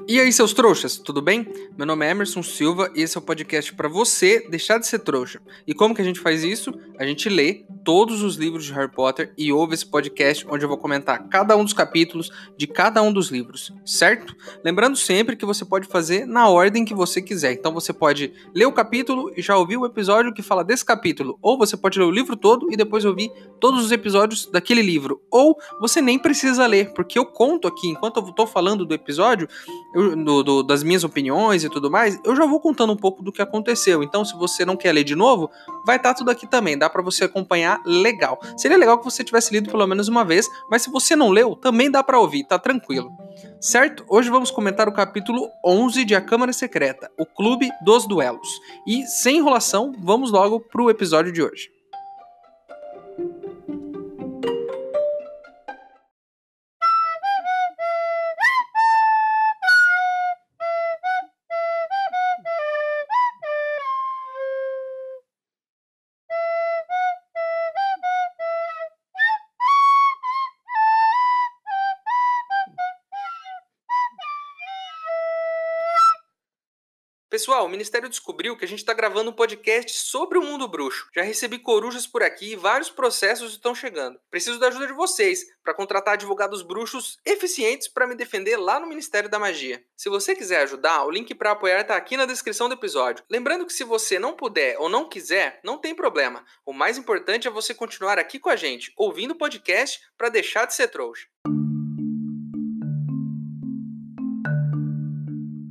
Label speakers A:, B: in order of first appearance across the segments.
A: E aí, seus trouxas, tudo bem? Meu nome é Emerson Silva e esse é o podcast para você deixar de ser trouxa. E como que a gente faz isso? A gente lê todos os livros de Harry Potter e ouve esse podcast onde eu vou comentar cada um dos capítulos de cada um dos livros, certo? Lembrando sempre que você pode fazer na ordem que você quiser. Então você pode ler o capítulo e já ouvir o episódio que fala desse capítulo. Ou você pode ler o livro todo e depois ouvir todos os episódios daquele livro. Ou você nem precisa ler, porque eu conto aqui, enquanto eu tô falando do episódio, das minhas opiniões e tudo mais, eu já vou contando um pouco do que aconteceu. Então, se você não quer ler de novo, vai estar tudo aqui também. Dá pra você acompanhar legal. Seria legal que você tivesse lido pelo menos uma vez, mas se você não leu, também dá pra ouvir, tá tranquilo. Certo? Hoje vamos comentar o capítulo 11 de A Câmara Secreta, o Clube dos Duelos. E, sem enrolação, vamos logo pro episódio de hoje. Pessoal, o Ministério descobriu que a gente está gravando um podcast sobre o mundo bruxo. Já recebi corujas por aqui e vários processos estão chegando. Preciso da ajuda de vocês para contratar advogados bruxos eficientes para me defender lá no Ministério da Magia. Se você quiser ajudar, o link para apoiar está aqui na descrição do episódio. Lembrando que se você não puder ou não quiser, não tem problema. O mais importante é você continuar aqui com a gente, ouvindo o podcast para deixar de ser trouxa.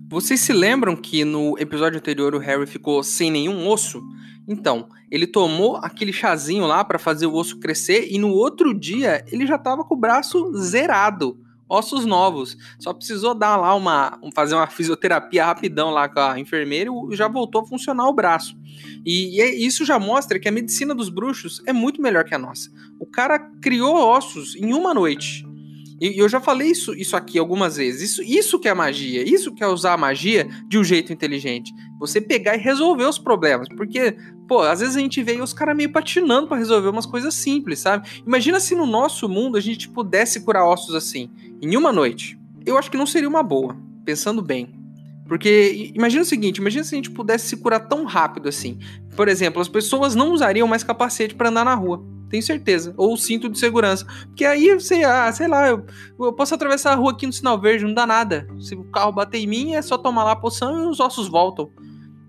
A: Vocês se lembram que no episódio anterior o Harry ficou sem nenhum osso? Então, ele tomou aquele chazinho lá para fazer o osso crescer e no outro dia ele já tava com o braço zerado, ossos novos. Só precisou dar lá fazer uma fisioterapia rapidão lá com a enfermeira e já voltou a funcionar o braço. E isso já mostra que a medicina dos bruxos é muito melhor que a nossa. O cara criou ossos em uma noite. E eu já falei isso aqui algumas vezes. Isso que é magia. Isso que é usar a magia de um jeito inteligente. Você pegar e resolver os problemas. Porque, pô, às vezes a gente vê os caras meio patinando pra resolver umas coisas simples, sabe? Imagina se no nosso mundo a gente pudesse curar ossos assim, em uma noite. Eu acho que não seria uma boa, pensando bem. Porque imagina o seguinte, imagina se a gente pudesse se curar tão rápido assim. Por exemplo, as pessoas não usariam mais capacete pra andar na rua. Tenho certeza. Ou cinto de segurança. Porque aí, sei lá, eu posso atravessar a rua aqui no sinal verde, não dá nada. Se o carro bater em mim, é só tomar lá a poção e os ossos voltam.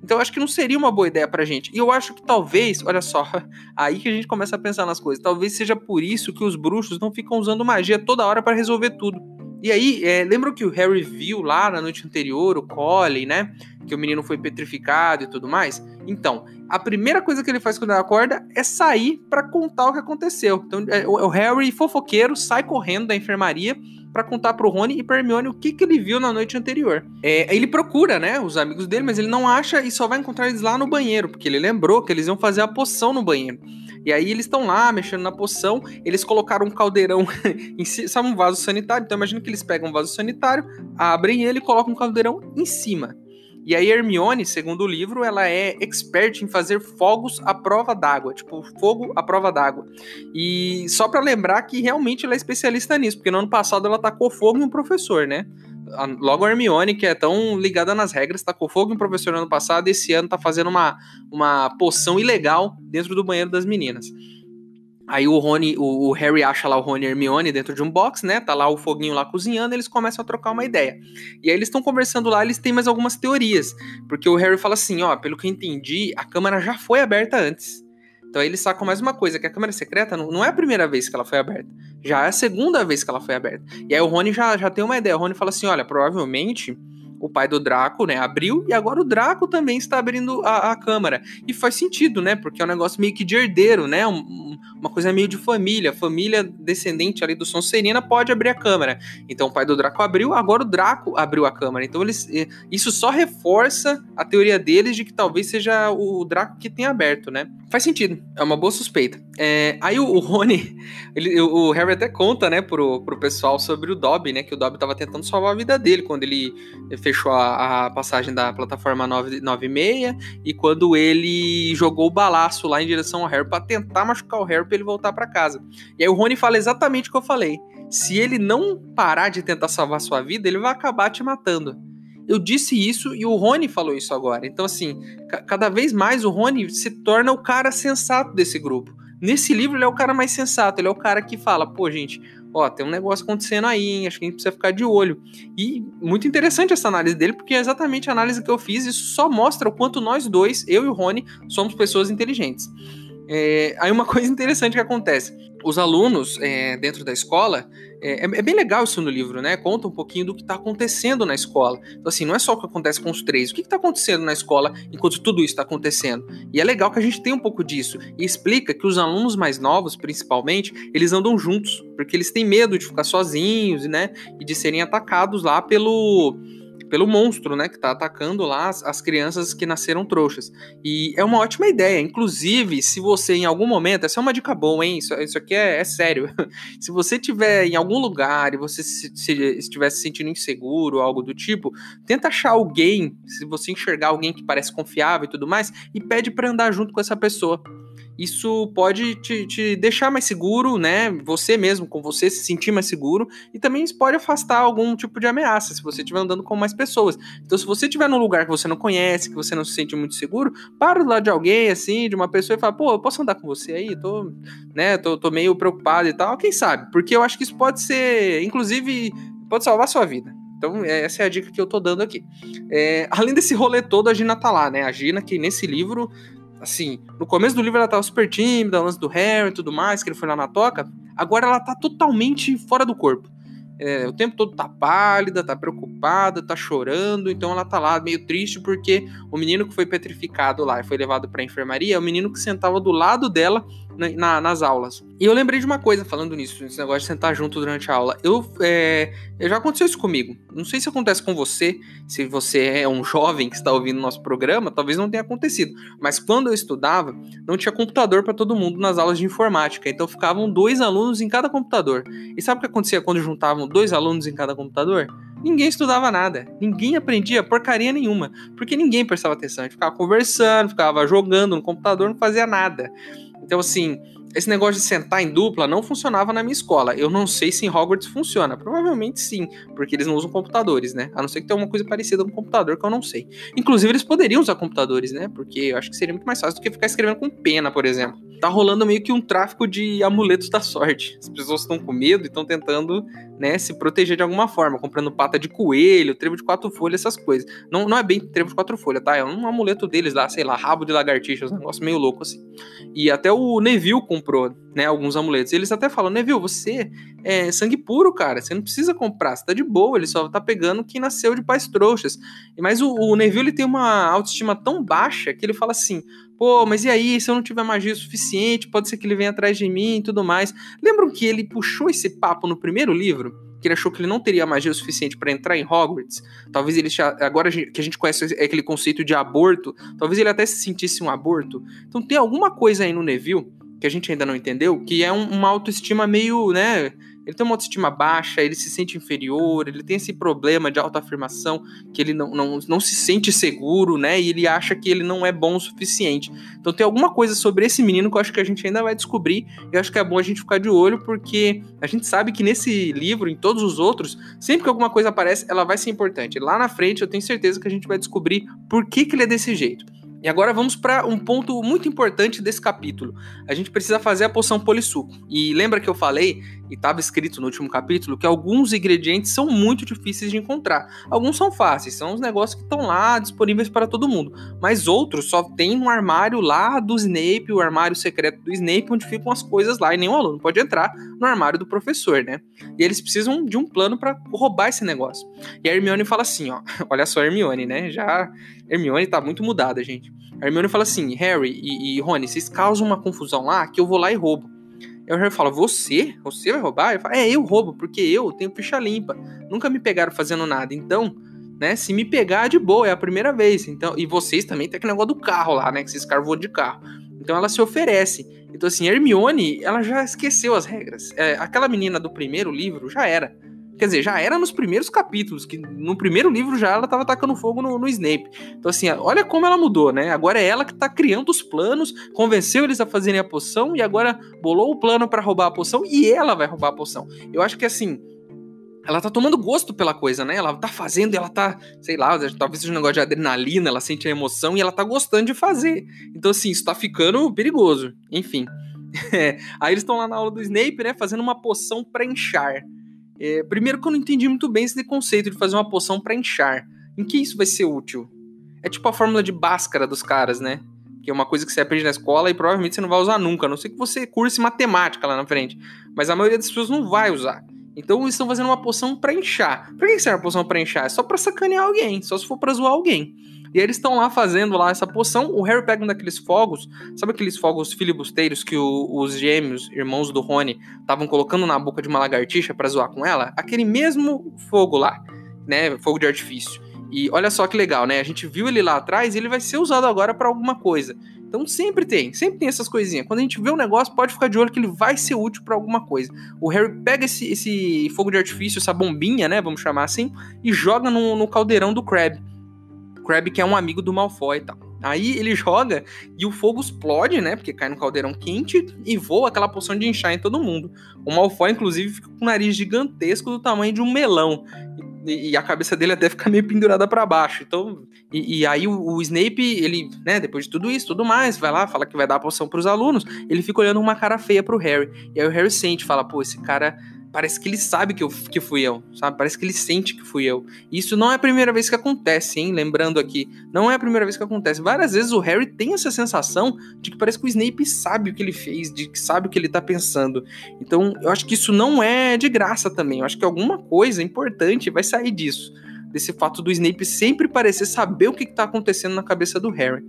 A: Então eu acho que não seria uma boa ideia pra gente. E eu acho que talvez, olha só, aí que a gente começa a pensar nas coisas. Talvez seja por isso que os bruxos não ficam usando magia toda hora pra resolver tudo. E aí, lembra que o Harry viu lá na noite anterior, o Colin, né? Que o menino foi petrificado e tudo mais? Então, a primeira coisa que ele faz quando ele acorda é sair pra contar o que aconteceu. Então, o Harry, fofoqueiro, sai correndo da enfermaria pra contar pro Rony e pra Hermione o que ele viu na noite anterior. Ele procura, né, os amigos dele, mas ele não acha e só vai encontrar eles lá no banheiro, porque ele lembrou que eles iam fazer a poção no banheiro. E aí eles estão lá mexendo na poção, eles colocaram um caldeirão em cima, sabe, um vaso sanitário. Então imagina que eles pegam um vaso sanitário, abrem ele e colocam um caldeirão em cima. E aí Hermione, segundo o livro, ela é expert em fazer fogos à prova d'água, tipo fogo à prova d'água. E só pra lembrar que realmente ela é especialista nisso, porque no ano passado ela tacou fogo em um professor, né? Logo a Hermione, que é tão ligada nas regras, tacou fogo em um professor no ano passado, e esse ano tá fazendo uma poção ilegal dentro do banheiro das meninas. Aí o Harry acha lá o Rony e a Hermione dentro de um box, né? Tá lá o foguinho lá cozinhando, eles começam a trocar uma ideia. E aí eles estão conversando lá, eles têm mais algumas teorias. Porque o Harry fala assim, ó, pelo que eu entendi, a câmara já foi aberta antes. Então aí eles sacam mais uma coisa, que a câmara secreta não é a primeira vez que ela foi aberta. Já é a segunda vez que ela foi aberta. E aí o Rony já tem uma ideia. O Rony fala assim, olha, provavelmente o pai do Draco, né, abriu, e agora o Draco também está abrindo a câmara. E faz sentido, né, porque é um negócio meio que de herdeiro, né, uma coisa meio de família. Família descendente ali do Sonserina pode abrir a câmara. Então o pai do Draco abriu, agora o Draco abriu a câmara. Então isso só reforça a teoria deles de que talvez seja o Draco que tenha aberto, né. Faz sentido, é uma boa suspeita. Aí o Rony, o Harry até conta, né, pro pessoal sobre o Dobby, né, que o Dobby tava tentando salvar a vida dele quando ele fechou a passagem da plataforma 996 e quando ele jogou o balaço lá em direção ao Harry pra tentar machucar o Harry pra ele voltar pra casa. E aí o Rony fala exatamente o que eu falei. Se ele não parar de tentar salvar sua vida, ele vai acabar te matando. eu disse isso e o Rony falou isso agora. Então, assim, cada vez mais o Rony se torna o cara sensato desse grupo. Nesse livro, ele é o cara mais sensato, ele é o cara que fala, pô, gente, ó, tem um negócio acontecendo aí, hein? Acho que a gente precisa ficar de olho. E muito interessante essa análise dele, porque é exatamente a análise que eu fiz, isso só mostra o quanto nós dois, eu e o Rony, somos pessoas inteligentes. Aí uma coisa interessante que acontece, os alunos dentro da escola, é bem legal isso no livro, né? Conta um pouquinho do que está acontecendo na escola. Então, assim, não é só o que acontece com os três. O que está acontecendo na escola enquanto tudo isso está acontecendo? E é legal que a gente tenha um pouco disso. E explica que os alunos mais novos, principalmente, eles andam juntos, porque eles têm medo de ficar sozinhos, né? E de serem atacados lá pelo monstro, né, que tá atacando lá as crianças que nasceram trouxas. E é uma ótima ideia. Inclusive, se você em algum momento, essa é uma dica boa, hein? Isso aqui é sério. Se você estiver em algum lugar e você estiver se sentindo inseguro ou algo do tipo, tenta achar alguém, se você enxergar alguém que parece confiável e tudo mais, e pede para andar junto com essa pessoa. Isso pode te deixar mais seguro, né? Você mesmo, com você, se sentir mais seguro. E também isso pode afastar algum tipo de ameaça, se você estiver andando com mais pessoas. Então, se você estiver num lugar que você não conhece, que você não se sente muito seguro, para do lado de alguém, assim, de uma pessoa e fala, pô, eu posso andar com você aí? Tô meio preocupado e tal. Quem sabe? Porque eu acho que isso pode ser, inclusive, pode salvar a sua vida. Então, essa é a dica que eu tô dando aqui. Além desse rolê todo, a Gina tá lá, né? A Gina, que nesse livro... Assim, no começo do livro ela tava super tímida, o lance do Harry e tudo mais, que ele foi lá na toca. Agora ela tá totalmente fora do corpo. O tempo todo tá pálida, tá preocupada, tá chorando. Então ela tá lá meio triste porque o menino que foi petrificado lá e foi levado pra enfermaria é o menino que sentava do lado dela nas aulas. E eu lembrei de uma coisa falando nisso, nesse negócio de sentar junto durante a aula. Já aconteceu isso comigo. Não sei se acontece com você, se você é um jovem que está ouvindo nosso programa, talvez não tenha acontecido. Mas quando eu estudava, não tinha computador para todo mundo nas aulas de informática. Então ficavam 2 alunos em cada computador. E sabe o que acontecia quando juntavam 2 alunos em cada computador? Ninguém estudava nada, ninguém aprendia porcaria nenhuma, porque ninguém prestava atenção, a gente ficava conversando, ficava jogando no computador, não fazia nada. Então, assim, esse negócio de sentar em dupla não funcionava na minha escola. Eu não sei se em Hogwarts funciona. Provavelmente sim, porque eles não usam computadores, né? A não ser que tenha uma coisa parecida com computador que eu não sei. Inclusive, eles poderiam usar computadores, né? Porque eu acho que seria muito mais fácil do que ficar escrevendo com pena, por exemplo. Tá rolando meio que um tráfico de amuletos da sorte. As pessoas estão com medo e estão tentando, né, se proteger de alguma forma, comprando pata de coelho, trevo de 4 folhas, essas coisas. Não é bem trevo de 4 folhas, tá? É um amuleto deles lá, sei lá, rabo de lagartixa, um negócio meio louco assim. E até o Neville comprou, né, alguns amuletos. Eles até falam, Neville, você é sangue puro, cara, você não precisa comprar, você tá de boa, ele só tá pegando quem nasceu de pais trouxas. Mas o Neville, ele tem uma autoestima tão baixa que ele fala assim, pô, mas e aí, se eu não tiver magia o suficiente, pode ser que ele venha atrás de mim e tudo mais. Lembram que ele puxou esse papo no primeiro livro? Que ele achou que ele não teria magia o suficiente para entrar em Hogwarts? Talvez ele, agora que a gente conhece aquele conceito de aborto, talvez ele até se sentisse um aborto. Então tem alguma coisa aí no Neville que a gente ainda não entendeu, que é uma autoestima meio, né... Ele tem uma autoestima baixa, ele se sente inferior, ele tem esse problema de autoafirmação, que ele não se sente seguro, né? E ele acha que ele não é bom o suficiente. Então tem alguma coisa sobre esse menino que eu acho que a gente ainda vai descobrir. E eu acho que é bom a gente ficar de olho, porque a gente sabe que nesse livro, em todos os outros, sempre que alguma coisa aparece, ela vai ser importante. Lá na frente eu tenho certeza que a gente vai descobrir por que ele é desse jeito. E agora vamos para um ponto muito importante desse capítulo. A gente precisa fazer a poção polissuco. E lembra que eu falei, e estava escrito no último capítulo, que alguns ingredientes são muito difíceis de encontrar. Alguns são fáceis, são os negócios que estão lá disponíveis para todo mundo. Mas outros só tem no armário lá do Snape, o armário secreto do Snape, onde ficam as coisas lá e nenhum aluno pode entrar no armário do professor, né? E eles precisam de um plano para roubar esse negócio. E a Hermione fala assim, ó, olha só a Hermione, né? Hermione tá muito mudada, gente. A Hermione fala assim, Harry e Rony, vocês causam uma confusão lá que eu vou lá e roubo. Aí o Harry fala, você? Você vai roubar? Ele fala, eu roubo, porque eu tenho ficha limpa. Nunca me pegaram fazendo nada. Então, né, se me pegar, de boa, é a primeira vez. Então, e vocês também tem aquele negócio do carro lá, né, que vocês carvou de carro. Então ela se oferece. Então assim, a Hermione, ela já esqueceu as regras. Aquela menina do primeiro livro já era. Quer dizer, já era nos primeiros capítulos, que no primeiro livro já ela tava tacando fogo no Snape. Então assim, olha como ela mudou, né? Agora é ela que tá criando os planos, convenceu eles a fazerem a poção e agora bolou o plano pra roubar a poção e ela vai roubar a poção. Eu acho que assim, ela tá tomando gosto pela coisa, né? Ela tá fazendo e ela tá, sei lá, talvez seja um negócio de adrenalina, ela sente a emoção e ela tá gostando de fazer. Então, assim, isso tá ficando perigoso. Enfim. Aí eles estão lá na aula do Snape, né? Fazendo uma poção pra inchar. Primeiro que eu não entendi muito bem esse conceito de fazer uma poção pra inchar. Em que isso vai ser útil? É tipo a fórmula de Bhaskara dos caras, né? Que é uma coisa que você aprende na escola e provavelmente você não vai usar nunca, a não ser que você curse matemática lá na frente. Mas a maioria das pessoas não vai usar. Então eles estão fazendo uma poção pra inchar. Pra que serve a poção pra inchar? É só pra sacanear alguém, só se for pra zoar alguém. E aí eles estão lá fazendo lá essa poção, o Harry pega um daqueles fogos, sabe aqueles fogos filibusteiros que os gêmeos, irmãos do Rony, estavam colocando na boca de uma lagartixa pra zoar com ela? Aquele mesmo fogo lá, né, fogo de artifício. E olha só que legal, né, a gente viu ele lá atrás e ele vai ser usado agora pra alguma coisa. Então sempre tem essas coisinhas. Quando a gente vê um negócio, pode ficar de olho que ele vai ser útil pra alguma coisa. O Harry pega esse fogo de artifício, essa bombinha, né, vamos chamar assim, e joga no caldeirão do Crabbe. Crabbe, que é um amigo do Malfoy e tal. Aí ele joga e o fogo explode, né? Porque cai no caldeirão quente e voa aquela poção de inchar em todo mundo. O Malfoy, inclusive, fica com o nariz gigantesco do tamanho de um melão. E a cabeça dele até fica meio pendurada para baixo. Então, e aí o Snape, ele, né, depois de tudo isso, tudo mais, vai lá, fala que vai dar a poção pros alunos, ele fica olhando uma cara feia pro Harry. E aí o Harry sente, fala, pô, esse cara parece que ele sabe que fui eu, sabe? Parece que ele sente que fui eu. E isso não é a primeira vez que acontece, hein? Lembrando aqui, não é a primeira vez que acontece. Várias vezes o Harry tem essa sensação de que parece que o Snape sabe o que ele fez, de que sabe o que ele tá pensando. Então, eu acho que isso não é de graça também. Eu acho que alguma coisa importante vai sair disso. Desse fato do Snape sempre parecer saber o que tá acontecendo na cabeça do Harry.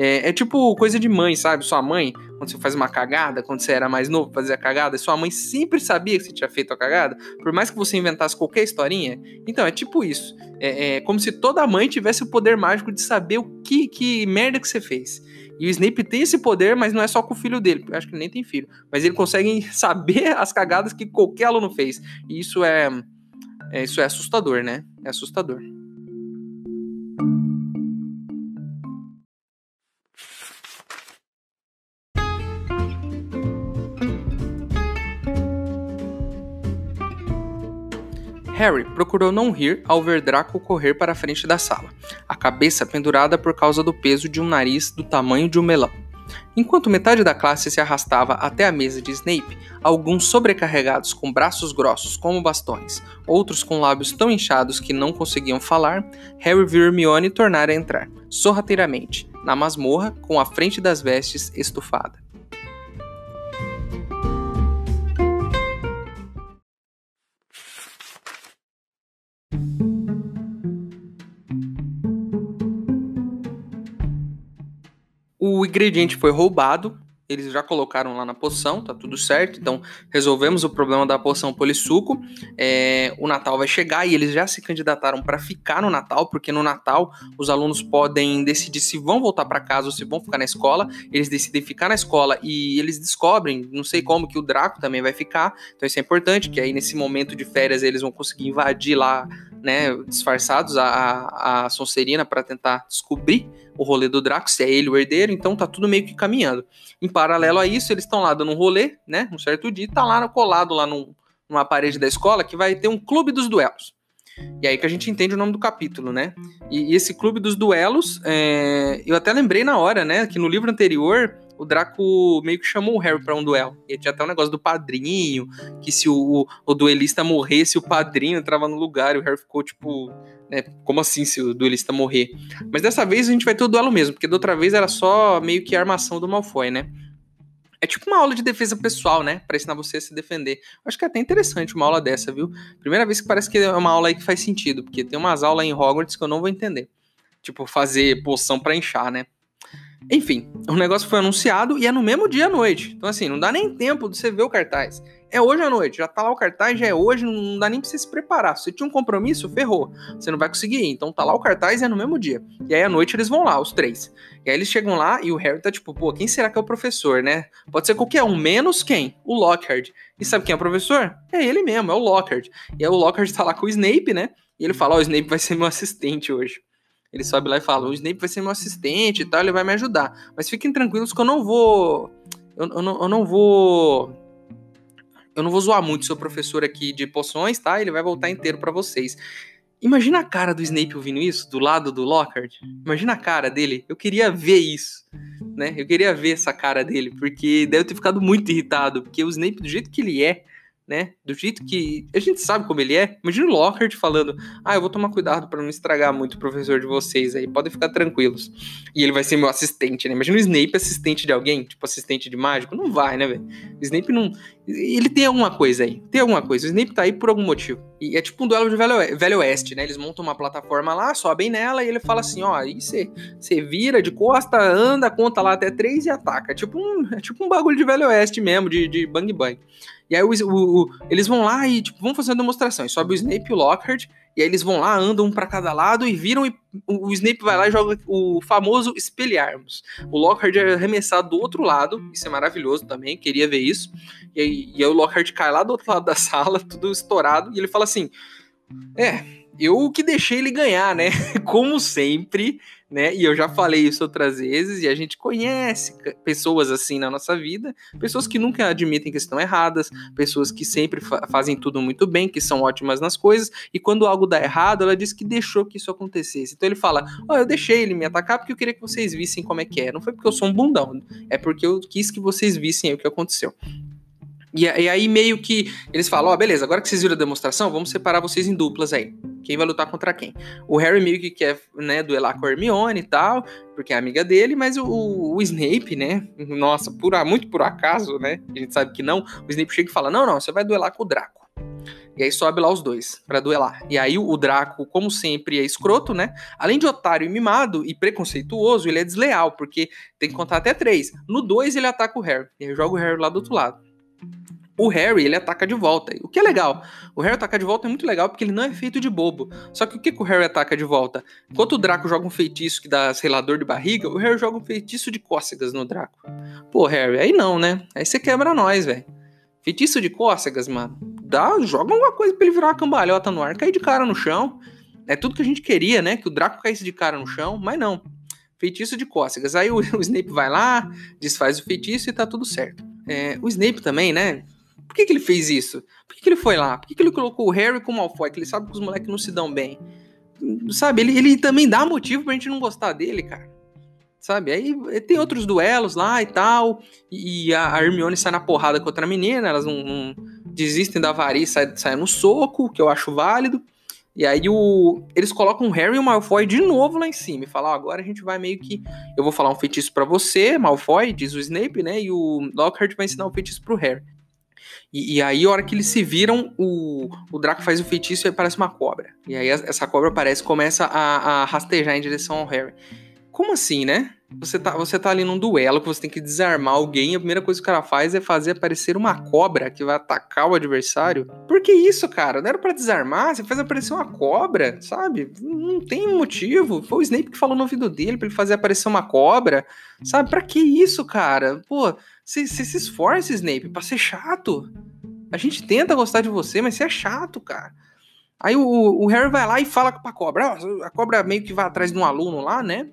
A: É tipo coisa de mãe, sabe? Sua mãe, quando você faz uma cagada, quando você era mais novo, fazia cagada, sua mãe sempre sabia que você tinha feito a cagada, por mais que você inventasse qualquer historinha. Então, é tipo isso. É como se toda mãe tivesse o poder mágico de saber o que merda que você fez. E o Snape tem esse poder, mas não é só com o filho dele, porque eu acho que ele nem tem filho. Mas ele consegue saber as cagadas que qualquer aluno fez. E isso é assustador, né? É assustador. Harry procurou não rir ao ver Draco correr para a frente da sala, a cabeça pendurada por causa do peso de um nariz do tamanho de um melão. Enquanto metade da classe se arrastava até a mesa de Snape, alguns sobrecarregados com braços grossos como bastões, outros com lábios tão inchados que não conseguiam falar, Harry viu Hermione tornar a entrar, sorrateiramente, na masmorra com a frente das vestes estufada. O ingrediente foi roubado, eles já colocaram lá na poção, tá tudo certo, então resolvemos o problema da poção polissuco. O Natal vai chegar e eles já se candidataram para ficar no Natal, porque no Natal os alunos podem decidir se vão voltar para casa ou se vão ficar na escola. Eles decidem ficar na escola e eles descobrem, não sei como, que o Draco também vai ficar, então isso é importante, que aí nesse momento de férias eles vão conseguir invadir lá, né, disfarçados a Sonserina para tentar descobrir o rolê do Draco, se é ele o herdeiro, então tá tudo meio que caminhando. Em paralelo a isso, eles estão lá dando um rolê, né, um certo dia, e tá lá colado lá numa parede da escola que vai ter um clube dos duelos. E aí que a gente entende o nome do capítulo, né? E esse clube dos duelos, eu até lembrei na hora, né, que no livro anterior o Draco meio que chamou o Harry pra um duelo. E tinha até um negócio do padrinho, que se o duelista morresse, o padrinho entrava no lugar, e o Harry ficou tipo, né, como assim se o duelista morrer? Mas dessa vez a gente vai ter o duelo mesmo, porque da outra vez era só meio que a armação do Malfoy, né? É tipo uma aula de defesa pessoal, né? Pra ensinar você a se defender. Acho que é até interessante uma aula dessa, viu? Primeira vez que parece que é uma aula aí que faz sentido, porque tem umas aulas em Hogwarts que eu não vou entender. Tipo, fazer poção pra inchar, né? Enfim, o negócio foi anunciado e é no mesmo dia à noite. Então, assim, não dá nem tempo de você ver o cartaz. É hoje à noite, já tá lá o cartaz, já é hoje, não dá nem pra você se preparar. Se você tinha um compromisso, ferrou. Você não vai conseguir ir. Então tá lá o cartaz e é no mesmo dia. E aí à noite eles vão lá, os três. E aí eles chegam lá e o Harry tá tipo, pô, quem será que é o professor, né? Pode ser qualquer um, menos quem? O Lockhart. E sabe quem é o professor? É ele mesmo, é o Lockhart. E aí o Lockhart tá lá com o Snape, né? E ele fala, ó, o Snape vai ser meu assistente hoje. Ele sobe lá e fala, o Snape vai ser meu assistente e tal, ele vai me ajudar. Mas fiquem tranquilos que eu não vou... eu não vou zoar muito seu professor aqui de poções, tá? Ele vai voltar inteiro pra vocês. Imagina a cara do Snape ouvindo isso, do lado do Lockhart. Imagina a cara dele. Eu queria ver isso, né? Eu queria ver essa cara dele, porque deve ter ficado muito irritado, porque o Snape, do jeito que ele é, né? Do jeito que a gente sabe como ele é. Imagina o Lockhart falando: eu vou tomar cuidado pra não estragar muito o professor de vocês aí, podem ficar tranquilos. E ele vai ser meu assistente, né? Imagina o Snape assistente de alguém, tipo assistente de mágico. Não vai, né, velho? O Snape não... Ele tem alguma coisa aí, tem alguma coisa. O Snape tá aí por algum motivo. E é tipo um duelo de Velho Oeste, né? Eles montam uma plataforma lá, sobem nela e ele fala assim: aí você vira de costa, anda, conta lá até 3 e ataca. É tipo um bagulho de Velho Oeste mesmo, de bang bang. E aí eles vão lá e tipo, vão fazer uma demonstração. E sobe o Snape e o Lockhart, e aí eles vão lá, andam um pra cada lado e viram, e o Snape vai lá e joga o famoso Expelliarmus. O Lockhart é arremessado do outro lado, isso é maravilhoso também, queria ver isso. E aí o Lockhart cai lá do outro lado da sala, tudo estourado, e ele fala assim: eu que deixei ele ganhar, né? Como sempre, né? E eu já falei isso outras vezes, e a gente conhece pessoas assim na nossa vida, pessoas que nunca admitem que estão erradas, pessoas que sempre fazem tudo muito bem, que são ótimas nas coisas, e quando algo dá errado, ela diz que deixou que isso acontecesse. Então ele fala: eu deixei ele me atacar porque eu queria que vocês vissem como é que é. Não foi porque eu sou um bundão, é porque eu quis que vocês vissem aí o que aconteceu. E aí meio que eles falam: beleza, agora que vocês viram a demonstração, vamos separar vocês em duplas aí. Quem vai lutar contra quem? O Harry meio que quer, né, duelar com a Hermione e tal, porque é amiga dele, mas o Snape, né, nossa, muito por acaso, né, a gente sabe que não, o Snape chega e fala: não, você vai duelar com o Draco. E aí sobe lá os dois pra duelar. E aí o Draco, como sempre, é escroto, né? Além de otário e mimado e preconceituoso, ele é desleal, porque tem que contar até 3. No 2 ele ataca o Harry, e aí joga o Harry lá do outro lado. O Harry, ele ataca de volta, o que é legal. O Harry atacar de volta é muito legal, porque ele não é feito de bobo. Só que o que o Harry ataca de volta? Enquanto o Draco joga um feitiço que dá, sei lá, dor de barriga, o Harry joga um feitiço de cócegas no Draco. Pô, Harry, aí não, né? Aí você quebra nós, velho. Feitiço de cócegas, mano. Joga alguma coisa pra ele virar uma cambalhota no ar, cair de cara no chão. É tudo que a gente queria, né? Que o Draco caísse de cara no chão, mas não. Feitiço de cócegas. Aí o Snape vai lá, desfaz o feitiço e tá tudo certo. O Snape também, né? Por que ele fez isso? Por que ele foi lá? Por que ele colocou o Harry com o Malfoy? Que ele sabe que os moleques não se dão bem. Sabe, ele também dá motivo pra gente não gostar dele, cara. Sabe, aí tem outros duelos lá e tal, e a Hermione sai na porrada com outra menina, elas não desistem da varia e saem no soco, que eu acho válido. E aí eles colocam o Harry e o Malfoy de novo lá em cima e falam: agora a gente vai meio que... Eu vou falar um feitiço pra você, Malfoy, diz o Snape, né? E o Lockhart vai ensinar um feitiço pro Harry. E aí, a hora que eles se viram, o Draco faz o feitiço e parece uma cobra. E aí essa cobra aparece e começa a rastejar em direção ao Harry. Como assim, né? Você tá ali num duelo que você tem que desarmar alguém, a primeira coisa que o cara faz é fazer aparecer uma cobra que vai atacar o adversário. Por que isso, cara? Não era pra desarmar? Você faz aparecer uma cobra, sabe? Não tem motivo. Foi o Snape que falou no ouvido dele pra ele fazer aparecer uma cobra, sabe? Pra que isso, cara? Pô, você se esforça, Snape, pra ser chato. A gente tenta gostar de você, mas você é chato, cara. Aí o Harry vai lá e fala pra cobra. A cobra meio que vai atrás de um aluno lá, né?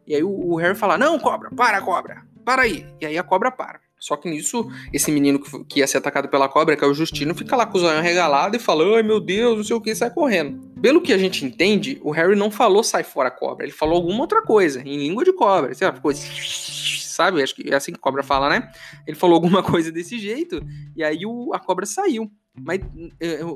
A: E aí o Harry fala: não, cobra, para aí. E aí a cobra para. Só que nisso, esse menino que ia ser atacado pela cobra, que é o Justino, fica lá com o zoião regalado e fala: ai meu Deus, não sei o que, sai correndo. Pelo que a gente entende, o Harry não falou sai fora cobra, ele falou alguma outra coisa, em língua de cobra. Sei lá, ficou... Sabe? Acho que é assim que a cobra fala, né? Ele falou alguma coisa desse jeito, e aí a cobra saiu. Mas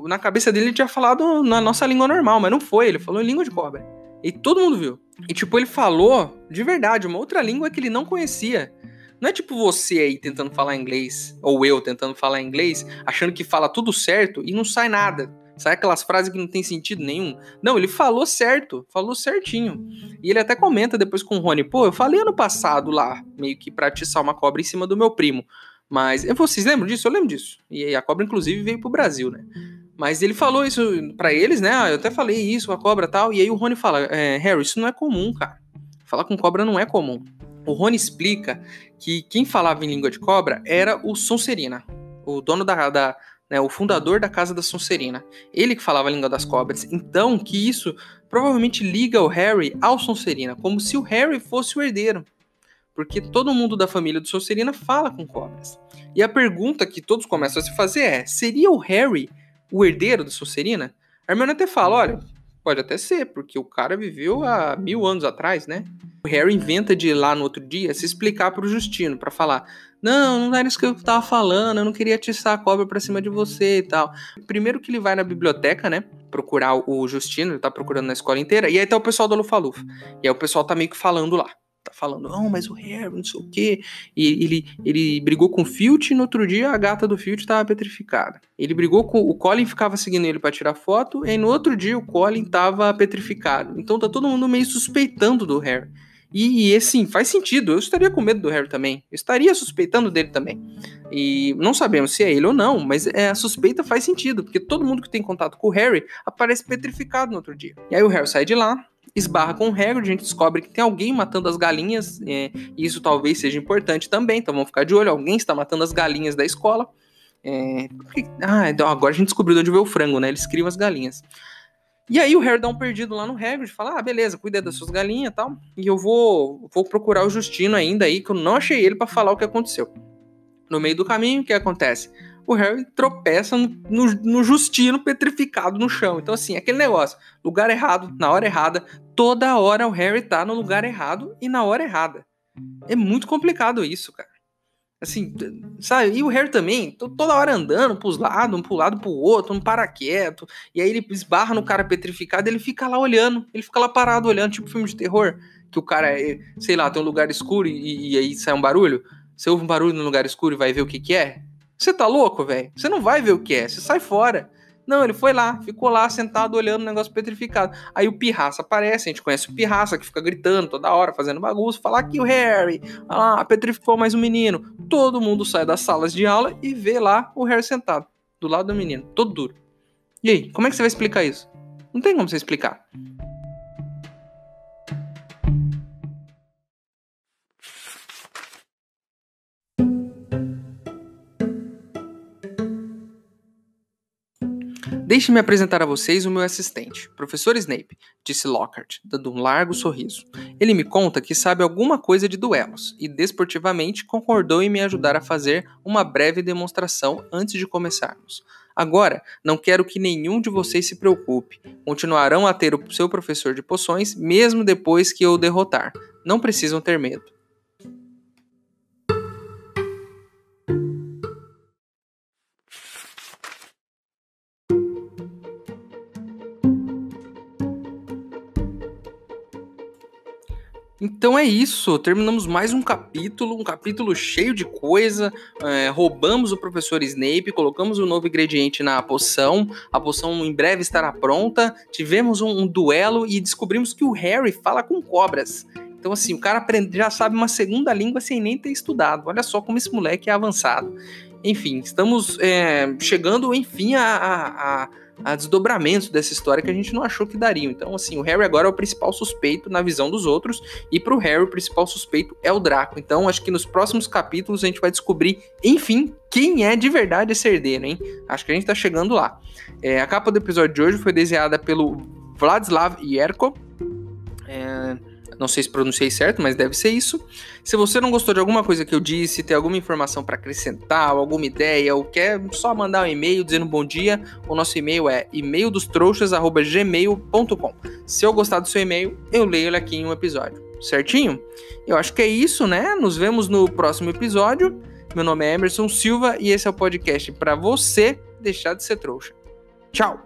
A: na cabeça dele ele tinha falado na nossa língua normal, mas não foi, ele falou em língua de cobra. E todo mundo viu. E tipo, ele falou, de verdade, uma outra língua que ele não conhecia. Não é tipo você aí tentando falar inglês, ou eu tentando falar inglês, achando que fala tudo certo e não sai nada. Sai aquelas frases que não tem sentido nenhum. Não, ele falou certo, falou certinho. E ele até comenta depois com o Rony: pô, eu falei ano passado lá, meio que pra atiçar uma cobra em cima do meu primo. Mas, vocês lembram disso? Eu lembro disso. E a cobra, inclusive, veio pro Brasil, né? Mas ele falou isso pra eles, né? Eu até falei isso com a cobra e tal. E aí o Rony fala: Harry, isso não é comum, cara. Falar com cobra não é comum. O Rony explica que quem falava em língua de cobra era o Sonserina, o dono o fundador da Casa da Sonserina. Ele que falava a língua das cobras. Então, que isso provavelmente liga o Harry ao Sonserina, como se o Harry fosse o herdeiro. Porque todo mundo da família do Sonserina fala com cobras. E a pergunta que todos começam a se fazer é: seria o Harry o herdeiro do Sonserina? A Hermione até fala: olha, pode até ser, porque o cara viveu há 1000 anos atrás, né? O Harry inventa de ir lá no outro dia se explicar pro Justino, pra falar: não era isso que eu tava falando, eu não queria atiçar a cobra pra cima de você e tal. Primeiro que ele vai na biblioteca, né, procurar o Justino, ele tá procurando na escola inteira, e aí tá o pessoal do Lufa-Lufa. E aí o pessoal tá meio que falando lá. Tá falando, não, mas o Harry, não sei o quê. E ele brigou com o Filch e no outro dia a gata do Filch tava petrificada. Ele brigou com o Colin, ficava seguindo ele pra tirar foto, e aí no outro dia o Colin tava petrificado. Então tá todo mundo meio suspeitando do Harry. E assim, faz sentido. Eu estaria com medo do Harry também. Eu estaria suspeitando dele também. E não sabemos se é ele ou não, mas a suspeita faz sentido, porque todo mundo que tem contato com o Harry aparece petrificado no outro dia. E aí o Harry sai de lá, esbarra com o Hagrid, a gente descobre que tem alguém matando as galinhas, e isso talvez seja importante também, então vamos ficar de olho, alguém está matando as galinhas da escola. Então agora a gente descobriu de onde veio o frango, né? Eles criam as galinhas. E aí o Harry dá um perdido lá no Hagrid, fala, beleza, cuida das suas galinhas e tal, e eu vou procurar o Justino ainda aí, que eu não achei ele para falar o que aconteceu. No meio do caminho, o que acontece? O Harry tropeça no Justino petrificado no chão. Então, assim, aquele negócio, lugar errado, na hora errada, toda hora o Harry tá no lugar errado e na hora errada. É muito complicado isso, cara. Assim, sabe? E o Harry também, toda hora andando pros lados, um pro lado pro outro, não para quieto. E aí ele esbarra no cara petrificado, ele fica lá olhando, ele fica lá parado olhando, tipo filme de terror, que o cara, sei lá, tem um lugar escuro e aí sai um barulho. Você ouve um barulho no lugar escuro e vai ver o que é? Você tá louco, velho? Você não vai ver o que é, você sai fora. Não, ele foi lá, ficou lá sentado olhando o negócio petrificado. Aí o Pirraça aparece, a gente conhece o Pirraça que fica gritando toda hora, fazendo bagunça, fala aqui o Harry, petrificou mais um menino. Todo mundo sai das salas de aula e vê lá o Harry sentado, do lado do menino, todo duro. E aí, como é que você vai explicar isso? Não tem como você explicar. Deixe-me apresentar a vocês o meu assistente, Professor Snape, disse Lockhart, dando um largo sorriso. Ele me conta que sabe alguma coisa de duelos e, desportivamente, concordou em me ajudar a fazer uma breve demonstração antes de começarmos. Agora, não quero que nenhum de vocês se preocupe. Continuarão a ter o seu professor de poções mesmo depois que eu o derrotar. Não precisam ter medo. Então é isso, terminamos mais um capítulo cheio de coisa, roubamos o professor Snape, colocamos um novo ingrediente na poção, a poção em breve estará pronta, tivemos um duelo e descobrimos que o Harry fala com cobras. Então assim, o cara já sabe uma segunda língua sem nem ter estudado, olha só como esse moleque é avançado. Enfim, estamos chegando enfim a desdobramentos dessa história que a gente não achou que dariam. Então, assim, o Harry agora é o principal suspeito na visão dos outros, e pro Harry o principal suspeito é o Draco. Então, acho que nos próximos capítulos a gente vai descobrir, enfim, quem é de verdade esse herdeiro, hein? Acho que a gente tá chegando lá. A capa do episódio de hoje foi desenhada pelo Vladislav Yerko. Não sei se pronunciei certo, mas deve ser isso. Se você não gostou de alguma coisa que eu disse, tem alguma informação para acrescentar, alguma ideia, ou quer só mandar um e-mail dizendo bom dia, o nosso e-mail é emaildostrouxas@gmail.com. Se eu gostar do seu e-mail, eu leio ele aqui em um episódio. Certinho? Eu acho que é isso, né? Nos vemos no próximo episódio. Meu nome é Emerson Silva e esse é o podcast para você deixar de ser trouxa. Tchau!